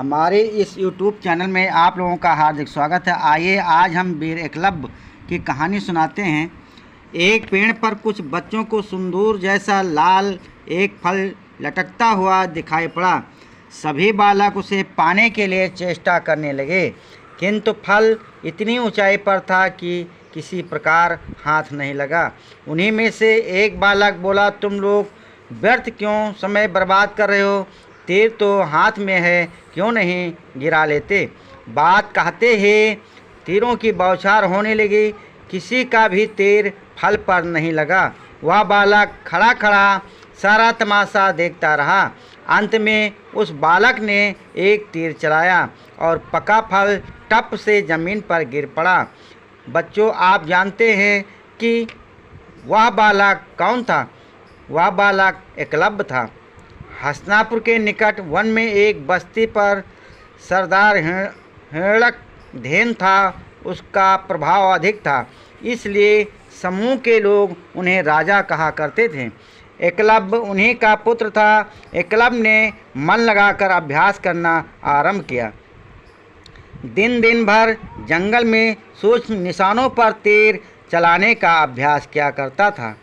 हमारे इस YouTube channel में आप लोगों का हार्दिक स्वागत है। आइए आज हम वीर एकलव्य की कहानी सुनाते हैं। एक पेड़ पर कुछ बच्चों को सिंदूर जैसा लाल एक फल लटकता हुआ दिखाई पड़ा। सभी बालक उसे पाने के लिए चेष्टा करने लगे, किंतु फल इतनी ऊंचाई पर था कि किसी प्रकार हाथ नहीं लगा। उन्हीं में से एक बालक बोला, तुम लोग व्यर्थ क्यों समय बर्बाद कर रहे हो? तीर तो हाथ में है, क्यों नहीं गिरा लेते? बात कहते ही तीरों की बौछार होने लगी। किसी का भी तीर फल पर नहीं लगा। वह बालक खड़ा खड़ा सारा तमाशा देखता रहा। अंत में उस बालक ने एक तीर चलाया और पका फल टप से ज़मीन पर गिर पड़ा। बच्चों, आप जानते हैं कि वह बालक कौन था? वह बालक एकलव्य था। हस्तिनापुर के निकट वन में एक बस्ती पर सरदार हिरण्यक धेन था। उसका प्रभाव अधिक था, इसलिए समूह के लोग उन्हें राजा कहा करते थे। एकलव्य उन्हीं का पुत्र था। एकलव्य ने मन लगाकर अभ्यास करना आरंभ किया। दिन भर जंगल में सूक्ष्म निशानों पर तीर चलाने का अभ्यास किया करता था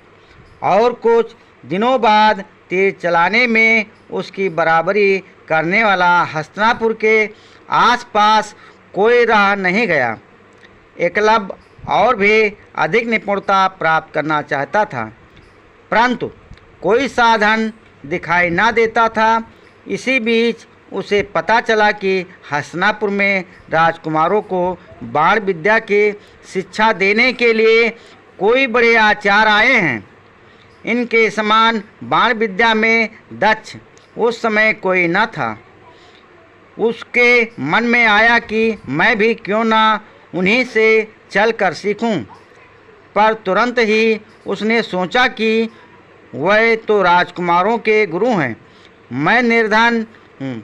और कुछ दिनों बाद तीर चलाने में उसकी बराबरी करने वाला हस्तिनापुर के आसपास कोई रह नहीं गया। एकलव्य और भी अधिक निपुणता प्राप्त करना चाहता था, परंतु कोई साधन दिखाई न देता था। इसी बीच उसे पता चला कि हस्तिनापुर में राजकुमारों को बाण विद्या की शिक्षा देने के लिए कोई बड़े आचार्य आए हैं। इनके समान बाण विद्या में दक्ष उस समय कोई न था। उसके मन में आया कि मैं भी क्यों ना उन्हीं से चलकर सीखूं, पर तुरंत ही उसने सोचा कि वह तो राजकुमारों के गुरु हैं। मैं निर्धन हूँ,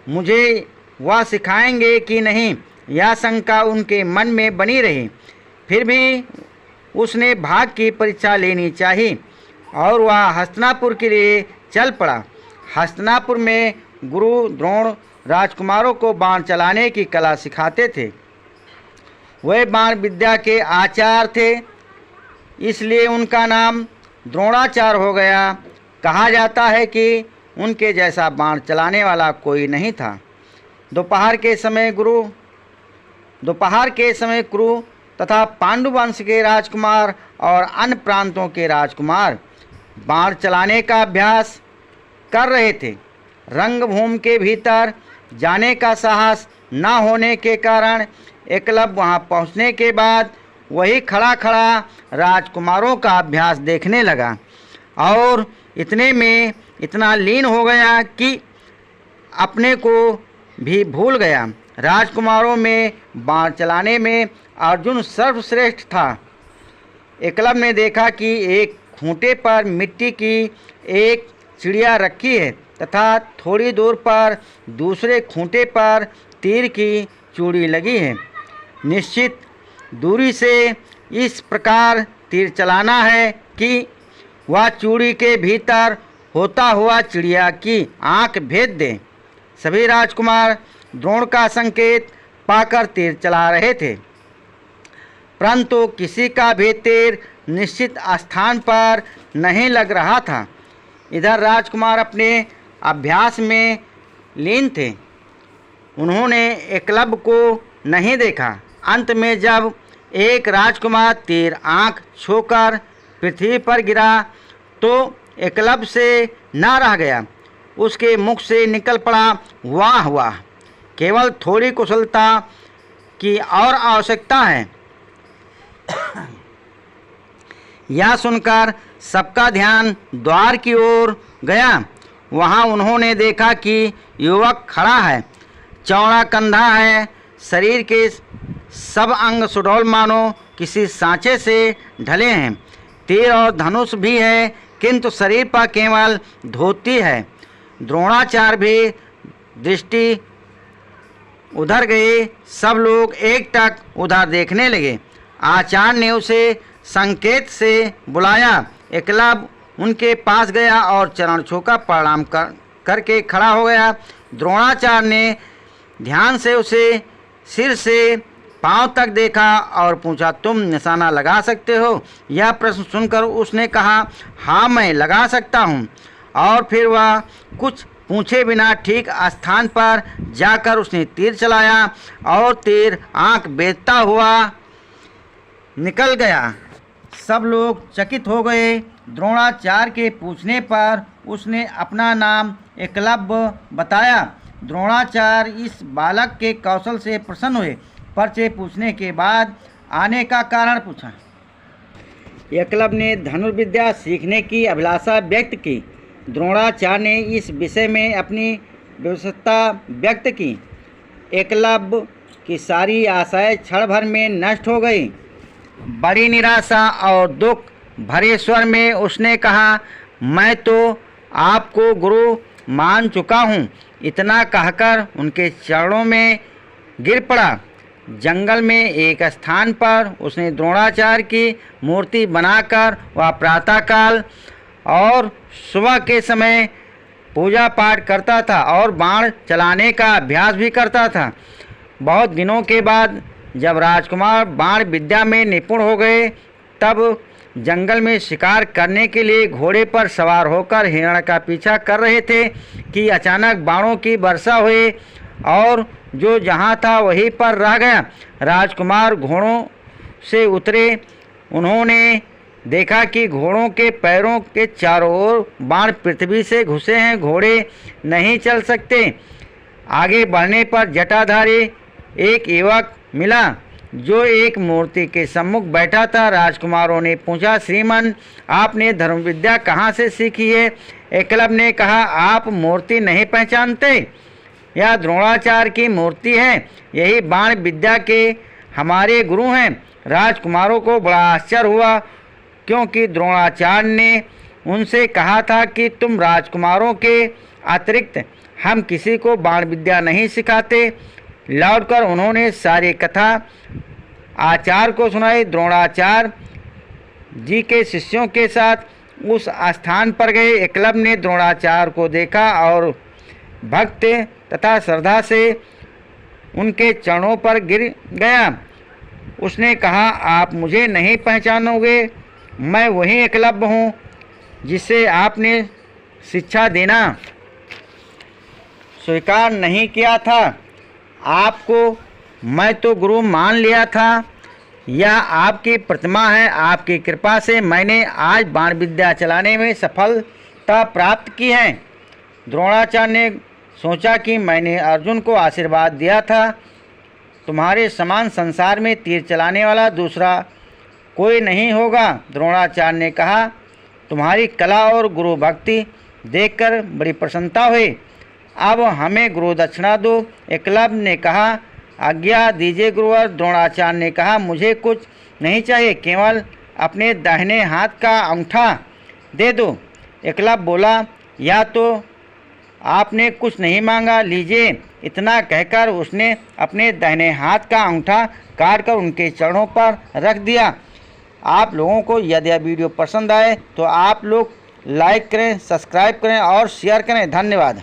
मुझे वह सिखाएंगे कि नहीं, यह शंका उनके मन में बनी रही। फिर भी उसने भाग्य की परीक्षा लेनी चाहिए और वह हस्तिनापुर के लिए चल पड़ा। हस्तिनापुर में गुरु द्रोण राजकुमारों को बाण चलाने की कला सिखाते थे। वे बाण विद्या के आचार्य थे, इसलिए उनका नाम द्रोणाचार्य हो गया। कहा जाता है कि उनके जैसा बाण चलाने वाला कोई नहीं था। दोपहर के समय कुरु तथा पांडु वंश के राजकुमार और अन्य प्रांतों के राजकुमार बाण चलाने का अभ्यास कर रहे थे। रंगभूमि के भीतर जाने का साहस न होने के कारण एकलव्य वहां पहुंचने के बाद वही खड़ा खड़ा राजकुमारों का अभ्यास देखने लगा और इतने में इतना लीन हो गया कि अपने को भी भूल गया। राजकुमारों में बाण चलाने में अर्जुन सर्वश्रेष्ठ था। एकलव्य ने देखा कि एक खूंटे पर मिट्टी की एक चिड़िया रखी है तथा थोड़ी दूर पर दूसरे खूंटे पर तीर की चूड़ी लगी है। निश्चित दूरी से इस प्रकार तीर चलाना है कि वह चूड़ी के भीतर होता हुआ चिड़िया की आंख भेद दे। सभी राजकुमार द्रोण का संकेत पाकर तीर चला रहे थे, परंतु किसी का भी तीर निश्चित स्थान पर नहीं लग रहा था। इधर राजकुमार अपने अभ्यास में लीन थे। उन्होंने एकलव्य को नहीं देखा। अंत में जब एक राजकुमार तीर आंख छूकर पृथ्वी पर गिरा तो एकलव्य से न रह गया। उसके मुख से निकल पड़ा, वाह वाह, केवल थोड़ी कुशलता की और आवश्यकता है। यह सुनकर सबका ध्यान द्वार की ओर गया। वहां उन्होंने देखा कि युवक खड़ा है, चौड़ा कंधा है, शरीर के सब अंग सुडौल मानो किसी सांचे से ढले हैं। तीर और धनुष भी है, किंतु शरीर पर केवल धोती है। द्रोणाचार्य भी दृष्टि उधर गए। सब लोग एकटक उधर देखने लगे। आचार्य ने उसे संकेत से बुलाया। एकलव्य उनके पास गया और चरण छूकर प्रणाम करके खड़ा हो गया। द्रोणाचार्य ने ध्यान से उसे सिर से पांव तक देखा और पूछा, तुम निशाना लगा सकते हो? यह प्रश्न सुनकर उसने कहा, हाँ मैं लगा सकता हूँ। और फिर वह कुछ पूछे बिना ठीक स्थान पर जाकर उसने तीर चलाया और तीर आंख बेचता हुआ निकल गया। सब लोग चकित हो गए। द्रोणाचार्य के पूछने पर उसने अपना नाम एकलव्य बताया। द्रोणाचार्य इस बालक के कौशल से प्रसन्न हुए। परिचय पूछने के बाद आने का कारण पूछा। एकलव्य ने धनुर्विद्या सीखने की अभिलाषा व्यक्त की। द्रोणाचार्य ने इस विषय में अपनी विवशता व्यक्त की। एकलव्य की सारी आशाएं क्षण भर में नष्ट हो गई। बड़ी निराशा और दुख भरे स्वर में उसने कहा, मैं तो आपको गुरु मान चुका हूँ। इतना कहकर उनके चरणों में गिर पड़ा। जंगल में एक स्थान पर उसने द्रोणाचार्य की मूर्ति बनाकर वह प्रातःकाल और सुबह के समय पूजा पाठ करता था और बाण चलाने का अभ्यास भी करता था। बहुत दिनों के बाद जब राजकुमार बाण विद्या में निपुण हो गए, तब जंगल में शिकार करने के लिए घोड़े पर सवार होकर हिरण का पीछा कर रहे थे कि अचानक बाणों की वर्षा हुई और जो जहाँ था वहीं पर रह गया। राजकुमार घोड़ों से उतरे। उन्होंने देखा कि घोड़ों के पैरों के चारों ओर बाण पृथ्वी से घुसे हैं। घोड़े नहीं चल सकते। आगे बढ़ने पर जटाधारी एक युवक मिला जो एक मूर्ति के सम्मुख बैठा था। राजकुमारों ने पूछा, श्रीमान आपने धनुर्विद्या कहाँ से सीखी है? एकलव्य ने कहा, आप मूर्ति नहीं पहचानते? यह द्रोणाचार्य की मूर्ति है। यही बाण विद्या के हमारे गुरु हैं। राजकुमारों को बड़ा आश्चर्य हुआ क्योंकि द्रोणाचार्य ने उनसे कहा था कि तुम राजकुमारों के अतिरिक्त हम किसी को बाण विद्या नहीं सिखाते। लौटकर उन्होंने सारी कथा आचार्य को सुनाई। द्रोणाचार्य जी के शिष्यों के साथ उस स्थान पर गए। एकलव्य ने द्रोणाचार्य को देखा और भक्ति तथा श्रद्धा से उनके चरणों पर गिर गया। उसने कहा, आप मुझे नहीं पहचानोगे? मैं वही एकलव्य हूँ जिसे आपने शिक्षा देना स्वीकार नहीं किया था। आपको मैं तो गुरु मान लिया था। यह आपकी प्रतिमा है। आपकी कृपा से मैंने आज बाण विद्या चलाने में सफलता प्राप्त की है। द्रोणाचार्य ने सोचा कि मैंने अर्जुन को आशीर्वाद दिया था। तुम्हारे समान संसार में तीर चलाने वाला दूसरा कोई नहीं होगा। द्रोणाचार्य ने कहा, तुम्हारी कला और गुरु भक्ति देखकर बड़ी प्रसन्नता हुई। अब हमें गुरु दक्षिणा दो। एकलव्य ने कहा, आज्ञा दीजिए गुरुवर। द्रोणाचार्य ने कहा, मुझे कुछ नहीं चाहिए, केवल अपने दाहिने हाथ का अंगूठा दे दो। एकलव्य बोला, या तो आपने कुछ नहीं मांगा, लीजिए। इतना कहकर उसने अपने दाहिने हाथ का अंगूठा काटकर उनके चरणों पर रख दिया। आप लोगों को यदि यह वीडियो पसंद आए तो आप लोग लाइक करें, सब्सक्राइब करें और शेयर करें। धन्यवाद।